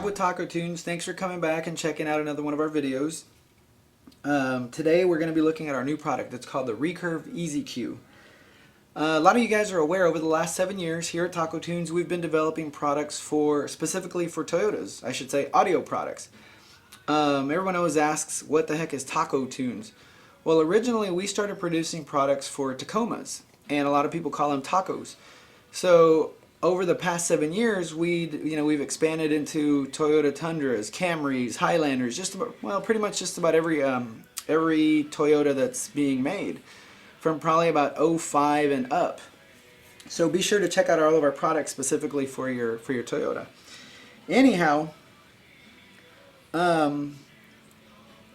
Rob with Taco Tunes. Thanks for coming back and checking out another one of our videos. Today we're going to be looking at our new product that's called the Recurve EZQ. A lot of you guys are aware over the last 7 years here at Taco Tunes we've been developing products specifically for Toyotas, I should say audio products. Everyone always asks, what the heck is Taco Tunes? Well, originally we started producing products for Tacomas, and a lot of people call them tacos. So over the past 7 years, we've expanded into Toyota Tundras, Camrys, Highlanders, pretty much just about every Toyota that's being made, from probably about '05 and up. So be sure to check out all of our products specifically for your Toyota. Anyhow,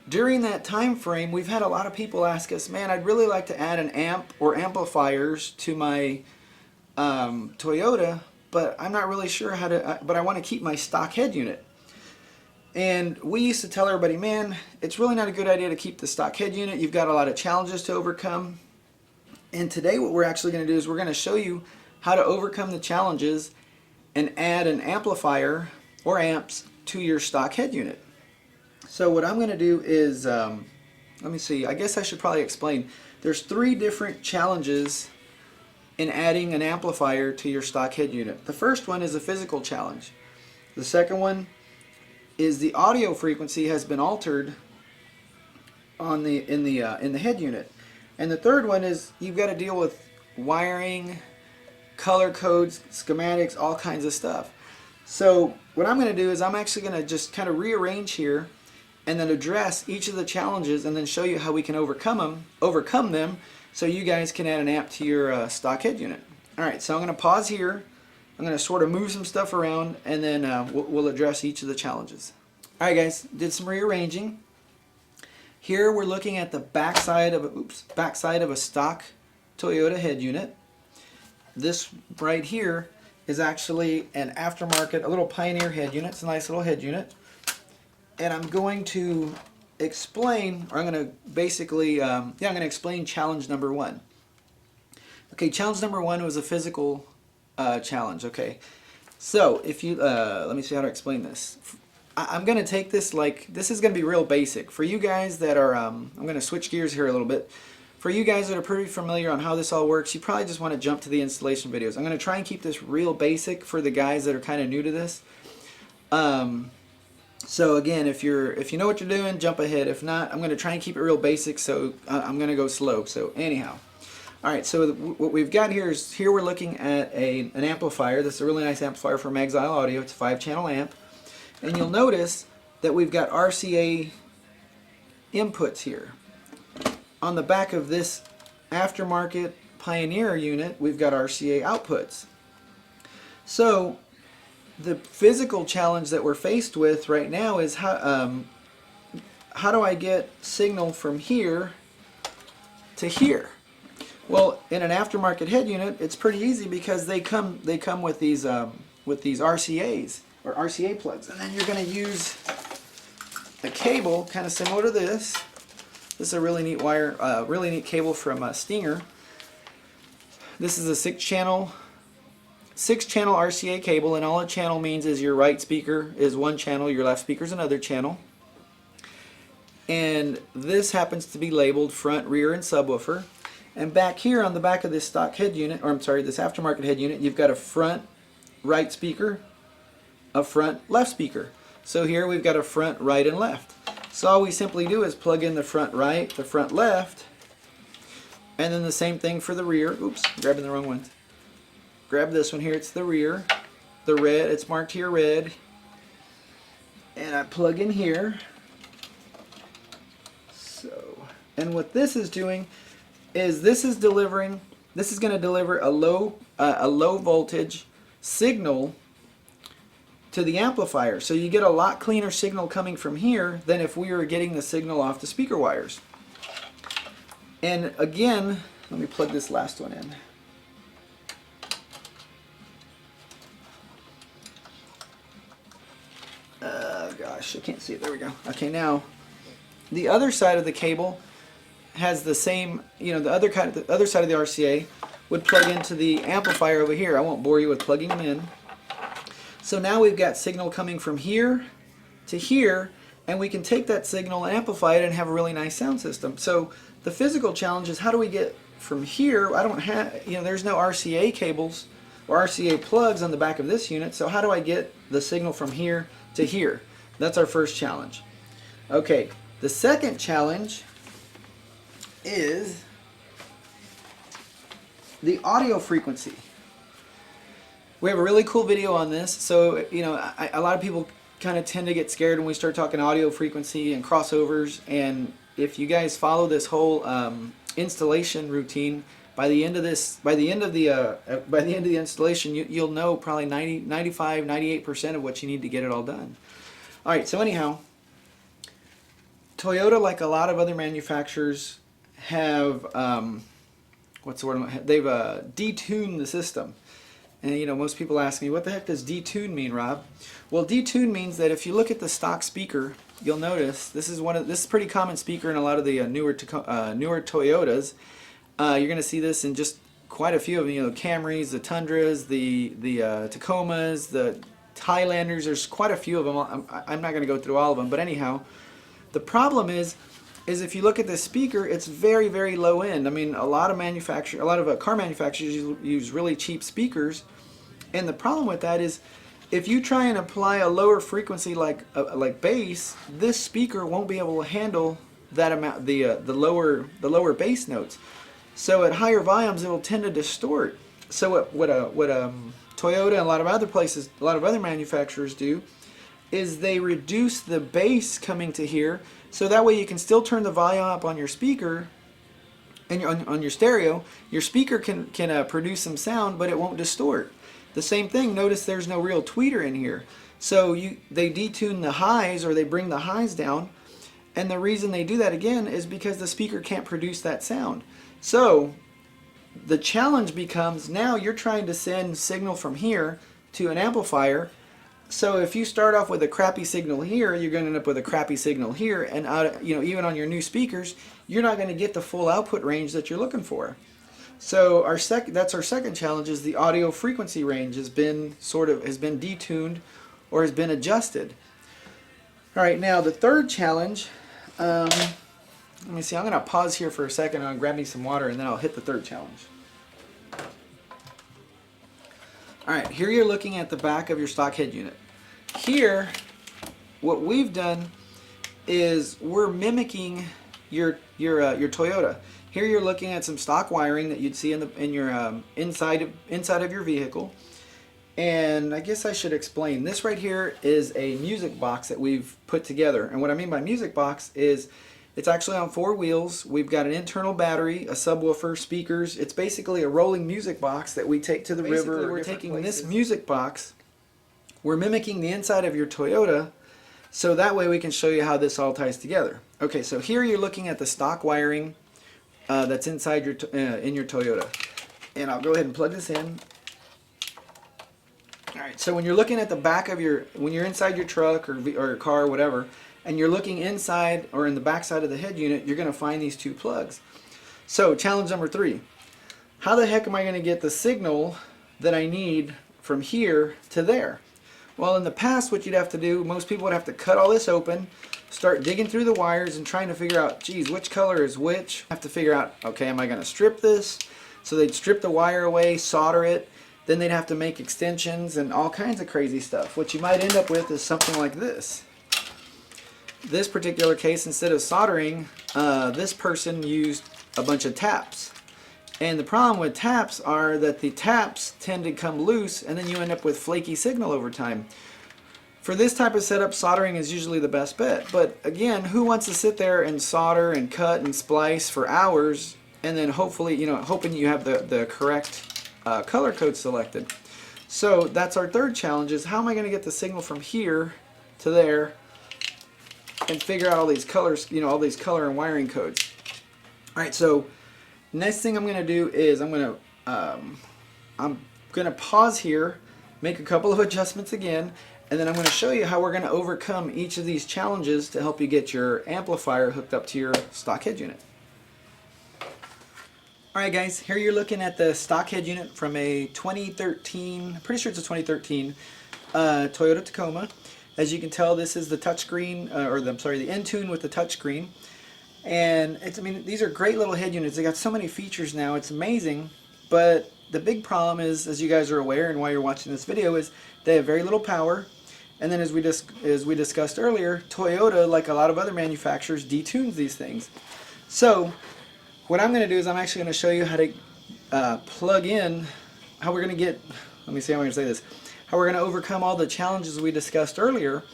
during that time frame, we've had a lot of people ask us, man, I'd really like to add an amp or amplifiers to my Toyota, but I'm not really sure how to, but I want to keep my stock head unit. And we used to tell everybody, man, it's really not a good idea to keep the stock head unit. You've got a lot of challenges to overcome. And today what we're actually going to do is we're going to show you how to overcome the challenges and add an amplifier or amps to your stock head unit. So what I'm going to do is, let me see, I guess I should probably explain. There's 3 different challenges in adding an amplifier to your stock head unit. The first one is a physical challenge. The second one is the audio frequency has been altered on in the head unit. And the third one is you've got to deal with wiring, color codes, schematics, all kinds of stuff. So what I'm going to do is I'm actually going to just kind of rearrange here and then address each of the challenges and then show you how we can overcome them so you guys can add an amp to your stock head unit. Alright, so I'm going to pause here. I'm going to sort of move some stuff around and then we'll address each of the challenges. Alright guys, did some rearranging. Here we're looking at the backside of a stock Toyota head unit. This right here is actually an aftermarket, a little Pioneer head unit. It's a nice little head unit. And I'm going to explain, or I'm going to basically, I'm going to explain challenge number 1. Okay, challenge number 1 was a physical challenge. Okay, so if you, let me see how to explain this. I'm going to take this this is going to be real basic. For you guys that are, I'm going to switch gears here a little bit. For you guys that are pretty familiar on how this all works, you probably just want to jump to the installation videos. I'm going to try and keep this real basic for the guys that are kind of new to this. So again, if you know what you're doing, jump ahead. If not, I'm going to try and keep it real basic, so I'm going to go slow. So anyhow, alright, so what we've got here is, here we're looking at an amplifier. This is a really nice amplifier from Exile Audio. It's a 5-channel amp. And you'll notice that we've got RCA inputs here. On the back of this aftermarket Pioneer unit, we've got RCA outputs. So the physical challenge that we're faced with right now is how do I get signal from here to here? Well, in an aftermarket head unit, it's pretty easy because they come with these RCAs or RCA plugs, and then you're going to use a cable kind of similar to this. This is a really neat wire, really neat cable from Stinger. This is a 6-channel RCA cable, and all a channel means is your right speaker is one channel, your left speaker is another channel. And this happens to be labeled front, rear, and subwoofer. And back here on the back of this stock head unit, or I'm sorry, this aftermarket head unit, you've got a front right speaker, a front left speaker. So here we've got a front, right, and left. So all we simply do is plug in the front right, the front left, and then the same thing for the rear. Oops, grabbing the wrong one. Grab this one here, it's the rear. The red, it's marked here red. And I plug in here. So, and what this is doing is this is going to deliver a low voltage signal to the amplifier. So you get a lot cleaner signal coming from here than if we were getting the signal off the speaker wires. And again, let me plug this last one in. Gosh, I can't see it. There we go. Okay, now the other side of the cable has the same, the other side of the RCA would plug into the amplifier over here. I won't bore you with plugging them in. So now we've got signal coming from here to here, and we can take that signal and amplify it and have a really nice sound system. So the physical challenge is, how do we get from here? I don't have, there's no RCA cables or RCA plugs on the back of this unit, so how do I get the signal from here to here? That's our first challenge. Okay, the second challenge is the audio frequency. We have a really cool video on this. So, a lot of people kind of tend to get scared when we start talking audio frequency and crossovers. And if you guys follow this whole installation routine, by the end of the installation, you'll know probably 95, 98% of what you need to get it all done. All right. So anyhow, Toyota, like a lot of other manufacturers, have what's the word? They've detuned the system. And most people ask me, what the heck does detune mean, Rob? Well, detune means that if you look at the stock speaker, you'll notice this is a pretty common speaker in a lot of the newer Toyotas. You're going to see this in just quite a few of them. The Camrys, the Tundras, the Tacomas, the Highlanders. There's quite a few of them. I'm not going to go through all of them, but anyhow, the problem is if you look at this speaker, it's very, very low end. I mean, a lot of car manufacturers use really cheap speakers, and the problem with that is, if you try and apply a lower frequency like bass, this speaker won't be able to handle that amount, the lower bass notes. So at higher volumes, it will tend to distort. So what Toyota and a lot of other manufacturers do is they reduce the bass coming to here, so that way you can still turn the volume up on your speaker and on your stereo. Your speaker can produce some sound, but it won't distort. The same thing, notice there's no real tweeter in here. So they detune the highs, or they bring the highs down, and the reason they do that again is because the speaker can't produce that sound. So the challenge becomes, now you're trying to send signal from here to an amplifier. So if you start off with a crappy signal here, you're going to end up with a crappy signal here, and even on your new speakers, you're not going to get the full output range that you're looking for. So that's our second challenge, is the audio frequency range has been detuned or has been adjusted. All right, now the third challenge, let me see, I'm going to pause here for a second, I'll grab me some water, and then I'll hit the third challenge. Alright, here you're looking at the back of your stock head unit. Here, what we've done is we're mimicking your Toyota. Here you're looking at some stock wiring that you'd see in your inside of your vehicle. And I guess I should explain. This right here is a music box that we've put together. And what I mean by music box is it's actually on 4 wheels. We've got an internal battery, a subwoofer, speakers. It's basically a rolling music box that we take to the river. We're taking this music box, we're mimicking the inside of your Toyota, so that way we can show you how this all ties together. Okay, so here you're looking at the stock wiring that's inside in your Toyota. And I'll go ahead and plug this in. Alright, so when you're looking at the back of when you're inside your truck or car or whatever, and you're looking inside or in the back side of the head unit, you're going to find these 2 plugs. So challenge number 3. How the heck am I going to get the signal that I need from here to there? Well, in the past, what you'd have to do, most people would have to cut all this open, start digging through the wires and trying to figure out, geez, which color is which? Have to figure out, okay, am I going to strip this? So they'd strip the wire away, solder it, then they'd have to make extensions and all kinds of crazy stuff. What you might end up with is something like this. This particular case, instead of soldering, this person used a bunch of taps. And the problem with taps are that the taps tend to come loose, and then you end up with flaky signal over time. For this type of setup, soldering is usually the best bet. But again, who wants to sit there and solder and cut and splice for hours, and then hopefully, hoping you have the correct color code selected? So that's our third challenge, is how am I going to get the signal from here to there and figure out all these colors, all these color and wiring codes. Alright, so next thing I'm going to do is I'm going to pause here, make a couple of adjustments again, and then I'm going to show you how we're going to overcome each of these challenges to help you get your amplifier hooked up to your stock head unit. Alright guys, here you're looking at the stock head unit from a 2013, pretty sure it's a 2013 Toyota Tacoma. As you can tell, this is the touchscreen, the Entune with the touchscreen. And I mean, these are great little head units. They got so many features now. It's amazing. But the big problem is, as you guys are aware, and why you're watching this video, is they have very little power. And then, as we discussed earlier, Toyota, like a lot of other manufacturers, detunes these things. So, what I'm going to do is I'm actually going to show you how to plug in, how we're going to get. Let me see how I'm going to say this. How we're going to overcome all the challenges we discussed earlier,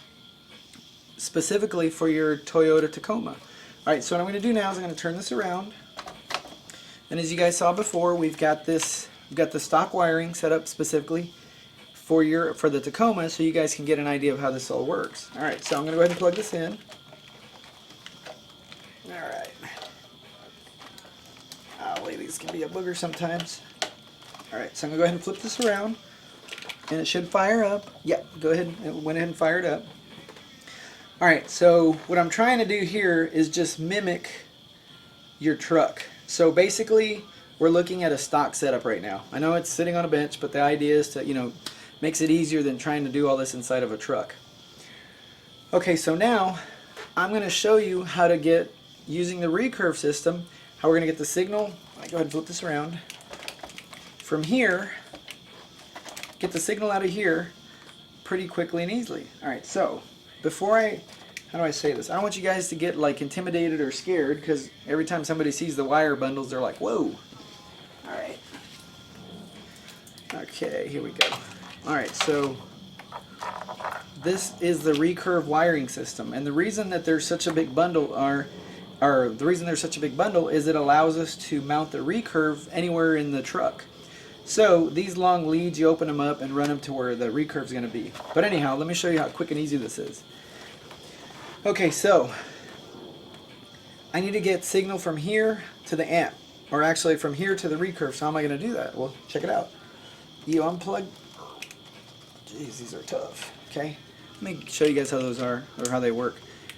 specifically for your Toyota Tacoma. Alright, so what I'm going to do now is I'm going to turn this around. And as you guys saw before, we've got the stock wiring set up specifically for the Tacoma, so you guys can get an idea of how this all works. Alright, so I'm going to go ahead and plug this in. Alright. Golly, these can be a booger sometimes. Alright, so I'm going to go ahead and flip this around. And it should fire up. Yep, go ahead. It went ahead and fired up. Alright, so what I'm trying to do here is just mimic your truck. So basically, we're looking at a stock setup right now. I know it's sitting on a bench, but the idea is to, makes it easier than trying to do all this inside of a truck. Okay, so now I'm going to show you how to get, using the Recurve system, how we're going to get the signal. Let me go ahead and flip this around. From here, get the signal out of here pretty quickly and easily. Alright, so before how do I say this? I don't want you guys to get like intimidated or scared, because every time somebody sees the wire bundles, they're like, whoa. Alright. Okay, here we go. Alright, so this is the Recurve wiring system, and the reason that there's such a big bundle is it allows us to mount the Recurve anywhere in the truck. So these long leads, you open them up and run them to where the Recurve is going to be. But anyhow, let me show you how quick and easy this is. Okay, so I need to get signal from here to the amp, or actually from here to the Recurve. So how am I going to do that? Well, check it out. You unplug. Jeez, these are tough. Okay, let me show you guys how those are, or how they work.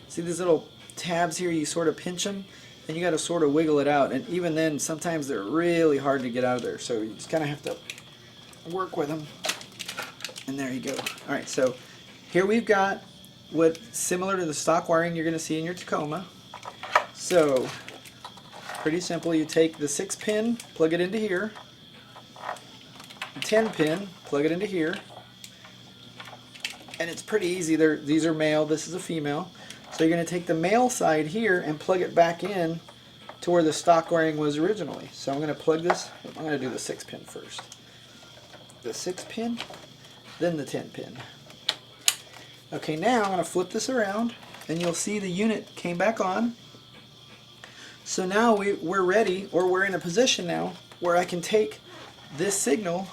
See these little tabs here? You sort of pinch them, and you got to sort of wiggle it out. And even then, sometimes they're really hard to get out of there. So you just kind of have to work with them. And there you go. All right, so here we've got what's similar to the stock wiring you're going to see in your Tacoma. So pretty simple. You take the 6-pin, plug it into here. The 10-pin, plug it into here. And it's pretty easy. These are male. This is a female. So you're going to take the male side here and plug it back in to where the stock wiring was originally. So I'm going to plug this. I'm going to do the 6-pin first. The 6-pin, then the 10-pin. Okay, now I'm going to flip this around, and you'll see the unit came back on. So now we're ready, or we're in a position now where I can take this signal,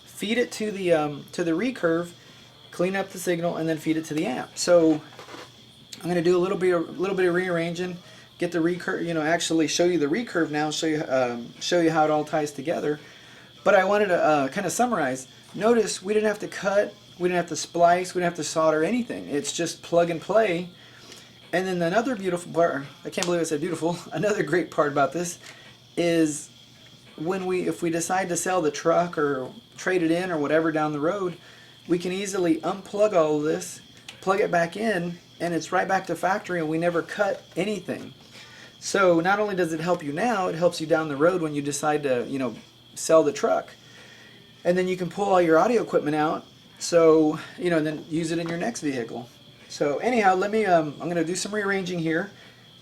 feed it to the Recurve, clean up the signal, and then feed it to the amp. So I'm going to do a little bit of rearranging, get the Recurve, actually show you the Recurve now, show you how it all ties together. But I wanted to kind of summarize. Notice we didn't have to cut, we didn't have to splice, we didn't have to solder anything. It's just plug and play. And then another beautiful part, I can't believe I said beautiful, another great part about this is if we decide to sell the truck or trade it in or whatever down the road, we can easily unplug all of this, plug it back in, and it's right back to factory, and we never cut anything. So not only does it help you now, it helps you down the road when you decide to, sell the truck. And then you can pull all your audio equipment out, so, and then use it in your next vehicle. So anyhow, let me, I'm going to do some rearranging here,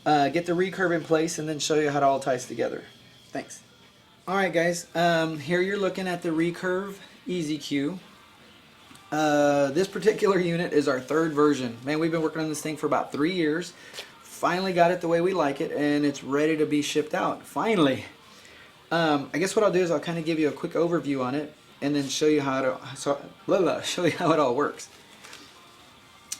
get the Recurve in place, and then show you how it all ties together. Thanks. Alright guys, here you're looking at the Recurve EZQ. This particular unit is our 3rd version. Man, we've been working on this thing for about 3 years. Finally got it the way we like it, and it's ready to be shipped out. Finally. I guess what I'll do is I'll kind of give you a quick overview on it, and then show you how it all works.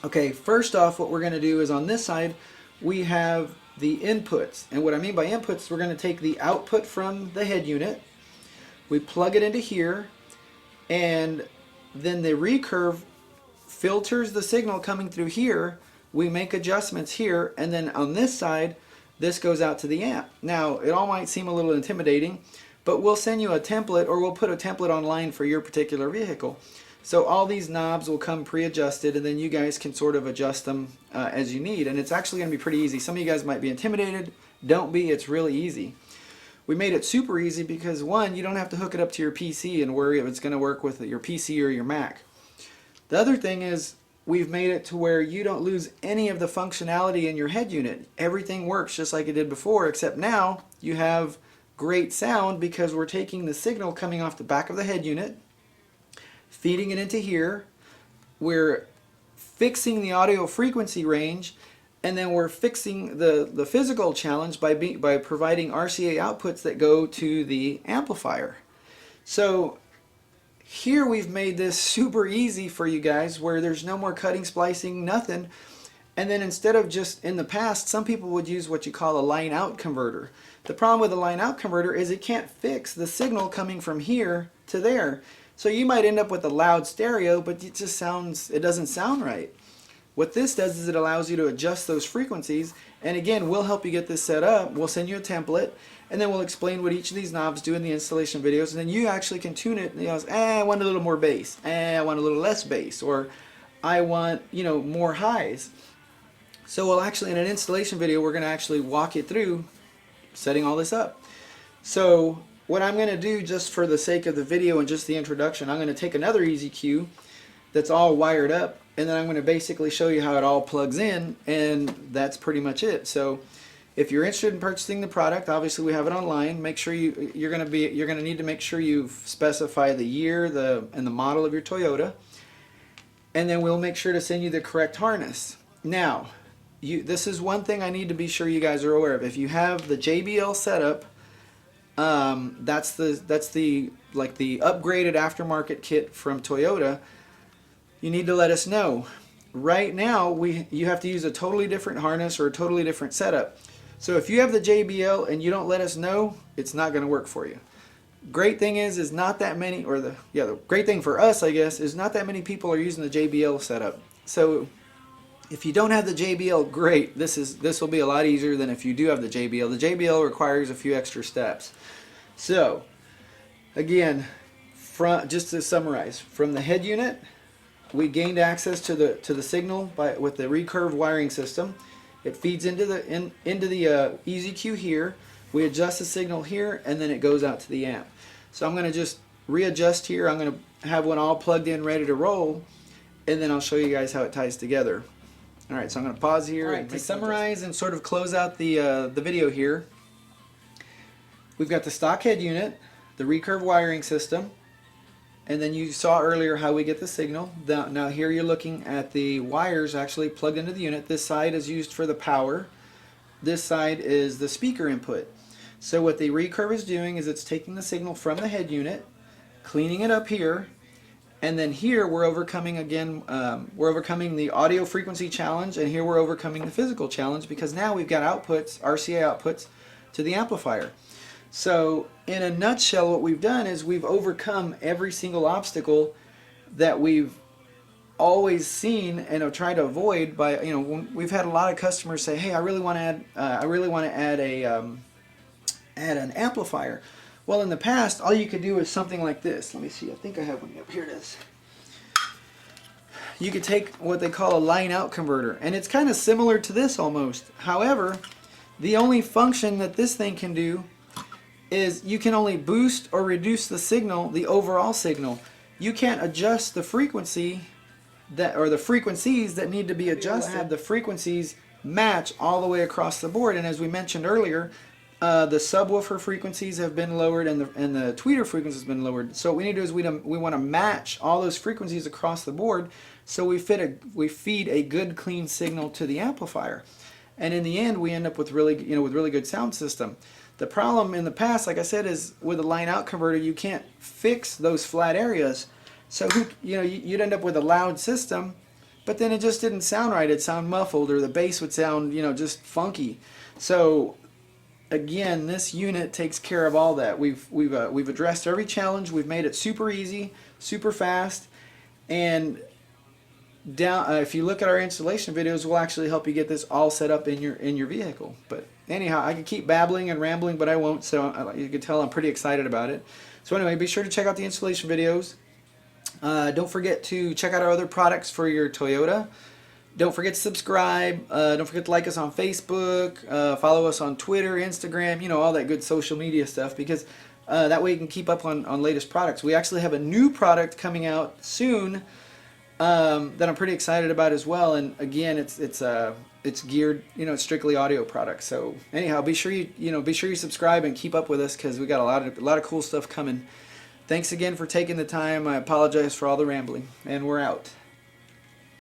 Okay, first off, what we're going to do is on this side we have the inputs, and what I mean by inputs, we're going to take the output from the head unit, we plug it into here, and then the Recurve filters the signal coming through here, we make adjustments here, and then on this side this goes out to the amp. Now it all might seem a little intimidating, but we'll send you a template, or we'll put a template online for your particular vehicle. So all these knobs will come pre-adjusted, and then you guys can sort of adjust them as you need. And it's actually going to be pretty easy. Some of you guys might be intimidated. Don't be. It's really easy. We made it super easy because, one, you don't have to hook it up to your PC and worry if it's going to work with your PC or your Mac. The other thing is we've made it to where you don't lose any of the functionality in your head unit. Everything works just like it did before, except now you have great sound because we're taking the signal coming off the back of the head unit, feeding it into here. We're fixing the audio frequency range, and then we're fixing the physical challenge by providing RCA outputs that go to the amplifier. So here we've made this super easy for you guys, where there's no more cutting, splicing, nothing. And then instead of just, in the past, some people would use what you call a line out converter. The problem with a line out converter is it can't fix the signal coming from here to there. So you might end up with a loud stereo, but it doesn't sound right. What this does is it allows you to adjust those frequencies, and again, we'll help you get this set up. We'll send you a template, and then we'll explain what each of these knobs do in the installation videos, and then you actually can tune it. I want a little more bass, I want a little less bass, or I want, more highs. So we'll actually, in an installation video, we're going to actually walk you through setting all this up. So what I'm going to do, just for the sake of the video and just the introduction, I'm going to take another EZQ that's all wired up, and then I'm going to basically show you how it all plugs in, and that's pretty much it. So if you're interested in purchasing the product, obviously we have it online. Make sure you're going to need to make sure you specify the year and the model of your Toyota, and then we'll make sure to send you the correct harness. Now, this is one thing I need to be sure you guys are aware of. If you have the JBL setup, that's the upgraded aftermarket kit from Toyota. You need to let us know. Right now, you have to use a totally different harness or a totally different setup. So if you have the JBL and you don't let us know, it's not going to work for you. Great thing is not that many, or the great thing for us, I guess, is not that many people are using the JBL setup. So if you don't have the JBL, great. This will be a lot easier than if you do have the JBL. The JBL requires a few extra steps. So again, just to summarize, from the head unit, we gained access to the signal with the Recurve wiring system. It feeds into the EZQ here. We adjust the signal here, and then it goes out to the amp. So I'm going to just readjust here. I'm going to have one all plugged in, ready to roll, and then I'll show you guys how it ties together. All right, so I'm going to pause here. All right, to summarize and sort of close out the video here, we've got the stock head unit, the Recurve wiring system, and then you saw earlier how we get the signal. Now here you're looking at the wires actually plugged into the unit. This side is used for the power. This side is the speaker input. So what the Recurve is doing is it's taking the signal from the head unit, cleaning it up here, and then here we're overcoming again, we're overcoming the audio frequency challenge, and here we're overcoming the physical challenge because now we've got outputs, RCA outputs, to the amplifier. So in a nutshell, what we've done is we've overcome every single obstacle that we've always seen and have tried to avoid by, we've had a lot of customers say, hey, I really want to add an amplifier. Well, in the past, all you could do is something like this. Let me see. I think I have one up. Here it is. You could take what they call a line out converter, and it's kind of similar to this almost. However, the only function that this thing can do is you can only boost or reduce the signal, the overall signal. You can't adjust the frequency or the frequencies that need to be adjusted. Have the frequencies match all the way across the board, and as we mentioned earlier, the subwoofer frequencies have been lowered and the tweeter frequencies have been lowered. So what we need to do is we want to match all those frequencies across the board, so we feed a good clean signal to the amplifier, and in the end we end up with really good sound system. The problem in the past, like I said, is with a line out converter you can't fix those flat areas. So you'd end up with a loud system, but then it just didn't sound right. It'd sound muffled, or the bass would sound just funky. So again, this unit takes care of all that. We've addressed every challenge. We've made it super easy, super fast, and if you look at our installation videos, we'll actually help you get this all set up in your vehicle. But anyhow, I could keep babbling and rambling, but I won't. So you can tell I'm pretty excited about it. So anyway, be sure to check out the installation videos. Don't forget to check out our other products for your Toyota. Don't forget to subscribe. Don't forget to like us on Facebook. Follow us on Twitter, Instagram, all that good social media stuff, because that way you can keep up on latest products. We actually have a new product coming out soon that I'm pretty excited about as well. And again, it's geared, it's strictly audio products. So anyhow, be sure you subscribe and keep up with us, because we got a lot of cool stuff coming. Thanks again for taking the time. I apologize for all the rambling, and we're out.